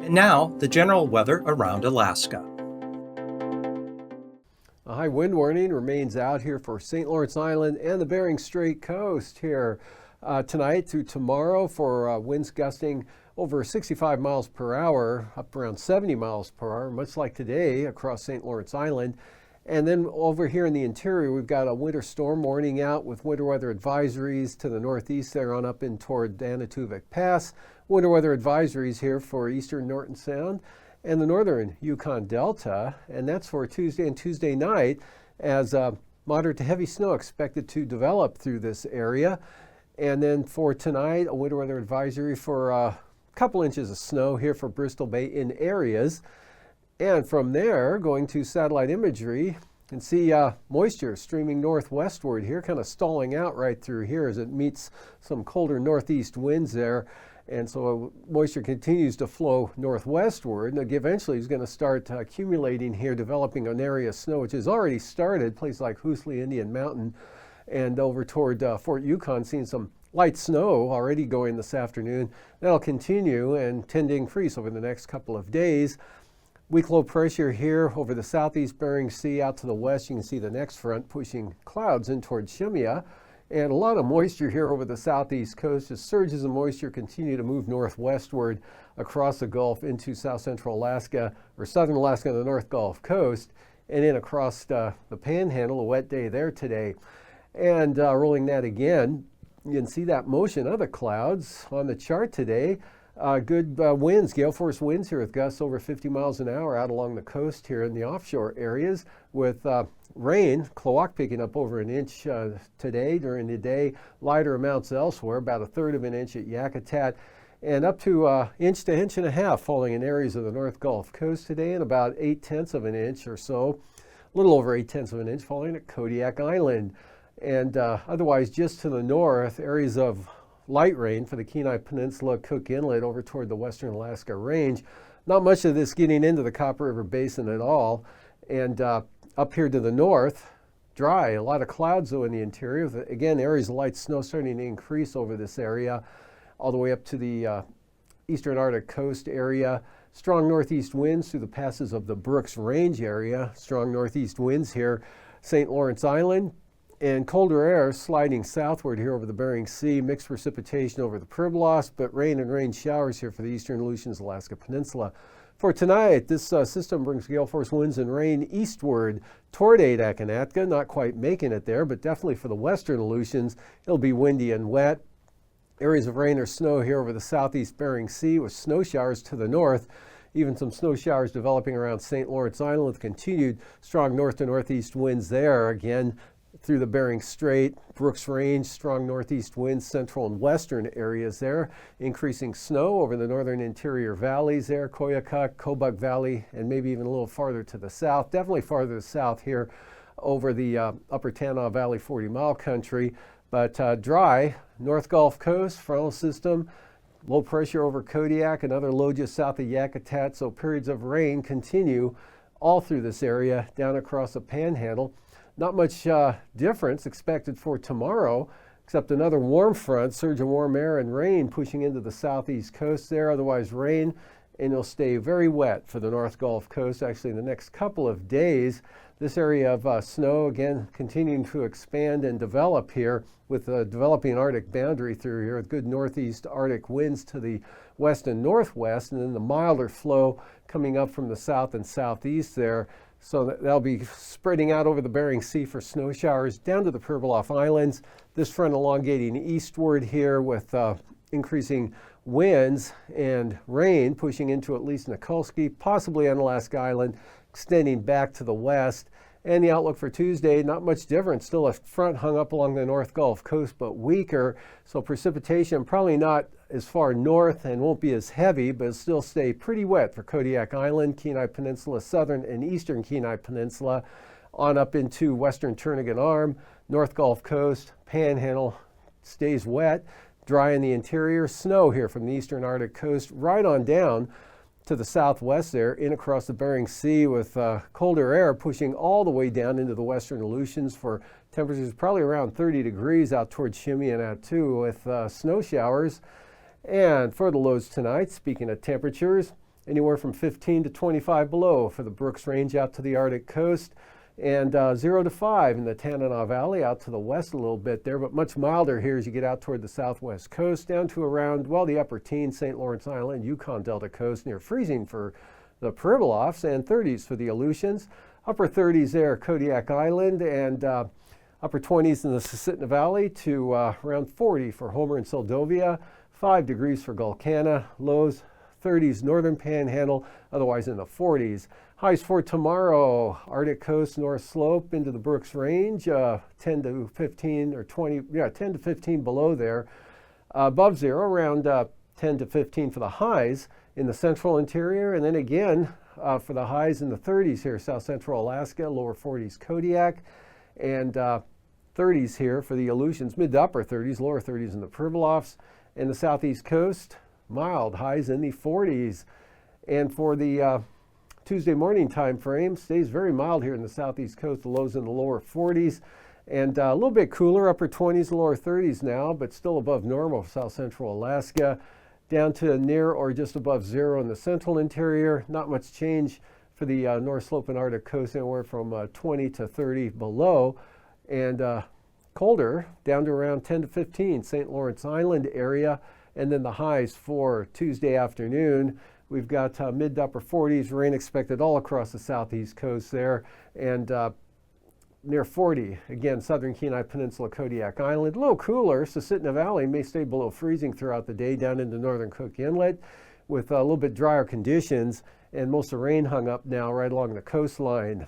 And now, the general weather around Alaska. A high wind warning remains out here for St. Lawrence Island and the Bering Strait coast here tonight through tomorrow for winds gusting over 65 miles per hour, up around 70 miles per hour, much like today across St. Lawrence Island. And then over here in the interior, we've got a winter storm warning out with winter weather advisories to the northeast there on up in toward Danituvik Pass. Winter weather advisories here for eastern Norton Sound and the northern Yukon Delta, and that's for Tuesday and Tuesday night as moderate to heavy snow expected to develop through this area. And then for tonight, a winter weather advisory for a couple inches of snow here for Bristol Bay in areas. And from there, going to satellite imagery, you can see moisture streaming northwestward here, kind of stalling out right through here as it meets some colder northeast winds there. And so moisture continues to flow northwestward, and eventually is going to start accumulating here, developing an area of snow, which has already started, places like Haisley, Indian Mountain, and over toward Fort Yukon, seeing some light snow already going this afternoon. That'll continue and tend to increase over the next couple of days. Weak low pressure here over the southeast Bering Sea out to the west. You can see the next front pushing clouds in toward Shemya. And a lot of moisture here over the southeast coast as surges of moisture continue to move northwestward across the Gulf into south central Alaska or southern Alaska and the North Gulf Coast and in across the Panhandle. A wet day there today. And rolling that again, you can see that motion of the clouds on the chart today. Good winds, gale force winds here with gusts over 50 miles an hour out along the coast here in the offshore areas with rain, Klawock picking up over an inch today during the day, lighter amounts elsewhere, about a third of an inch at Yakutat, and up to inch to inch and a half falling in areas of the North Gulf Coast today, and about 8/10 of an inch or so, a little over 8/10 of an inch falling at Kodiak Island. And otherwise just to the north, areas of light rain for the Kenai Peninsula, Cook Inlet over toward the western Alaska Range. Not much of this getting into the Copper River Basin at all. And up here to the north, dry, a lot of clouds though in the interior. Again, areas of light snow starting to increase over this area, all the way up to the eastern Arctic coast area. Strong northeast winds through the passes of the Brooks Range area. Strong northeast winds here, St. Lawrence Island. And colder air sliding southward here over the Bering Sea, mixed precipitation over the Pribilos, but rain and rain showers here for the eastern Aleutians, Alaska Peninsula. For tonight, this system brings gale force winds and rain eastward toward Adak and Atka, not quite making it there, but definitely for the western Aleutians, it'll be windy and wet. Areas of rain or snow here over the southeast Bering Sea with snow showers to the north. Even some snow showers developing around St. Lawrence Island with continued strong north to northeast winds there. Again, through the Bering Strait, Brooks Range, strong northeast winds, central and western areas there, increasing snow over the northern interior valleys there, Koyukuk, Kobuk Valley, and maybe even a little farther to the south, definitely farther south here over the upper Tanana Valley 40-mile country, but dry, North Gulf Coast, frontal system, low pressure over Kodiak, another low just south of Yakutat, so periods of rain continue all through this area down across the Panhandle. Not much difference expected for tomorrow, except another warm front, surge of warm air and rain pushing into the southeast coast there. Otherwise rain, and it'll stay very wet for the North Gulf Coast. Actually, in the next couple of days, this area of snow, again, continuing to expand and develop here with a developing Arctic boundary through here with good northeast Arctic winds to the west and northwest, and then the milder flow coming up from the south and southeast there. So that'll be spreading out over the Bering Sea for snow showers down to the Pribilof Islands. This front elongating eastward here with increasing winds and rain pushing into at least Nikolsky, possibly on Alaska Island, extending back to the west. And the outlook for Tuesday, not much different. Still a front hung up along the North Gulf Coast, but weaker. So precipitation probably not as far north and won't be as heavy, but it'll still stay pretty wet for Kodiak Island, Kenai Peninsula, southern and eastern Kenai Peninsula, on up into western Turnagain Arm, North Gulf Coast, Panhandle stays wet, dry in the interior, snow here from the eastern Arctic coast, right on down to the southwest there, in across the Bering Sea with colder air pushing all the way down into the western Aleutians for temperatures probably around 30 degrees out towards Shimmy and Attu with snow showers. And for the lows tonight, speaking of temperatures, anywhere from 15 to 25 below for the Brooks Range out to the Arctic coast, and 0 to 5 in the Tanana Valley out to the west a little bit there, but much milder here as you get out toward the southwest coast, down to around, well, the upper teens, St. Lawrence Island, Yukon Delta coast, near freezing for the Pribilofs, and 30s for the Aleutians. Upper 30s there, Kodiak Island, and upper 20s in the Susitna Valley to around 40 for Homer and Seldovia, 5 degrees for Gulkana, lows 30s northern panhandle, otherwise in the 40s. Highs for tomorrow, Arctic coast, North Slope into the Brooks Range, 10 to 15 or 20, 10 to 15 below there. Above zero, around 10 to 15 for the highs in the central interior, and then again for the highs in the 30s here, south central Alaska, lower 40s Kodiak, and 30s here for the Aleutians, mid to upper 30s, lower 30s in the Pribilofs, and the southeast coast, mild, highs in the 40s. And for the Tuesday morning time frame, stays very mild here in the southeast coast, the lows in the lower 40s, and a little bit cooler, upper 20s, lower 30s now, but still above normal for south central Alaska, down to near or just above zero in the central interior. Not much change for the North Slope and Arctic coast, anywhere from 20 to 30 below, and colder, down to around 10 to 15, St. Lawrence Island area. And then the highs for Tuesday afternoon, we've got mid to upper 40s, rain expected all across the southeast coast there, and near 40, again, southern Kenai Peninsula, Kodiak Island. A little cooler, Susitna Valley may stay below freezing throughout the day down into northern Cook Inlet with a little bit drier conditions, and most of the rain hung up now right along the coastline.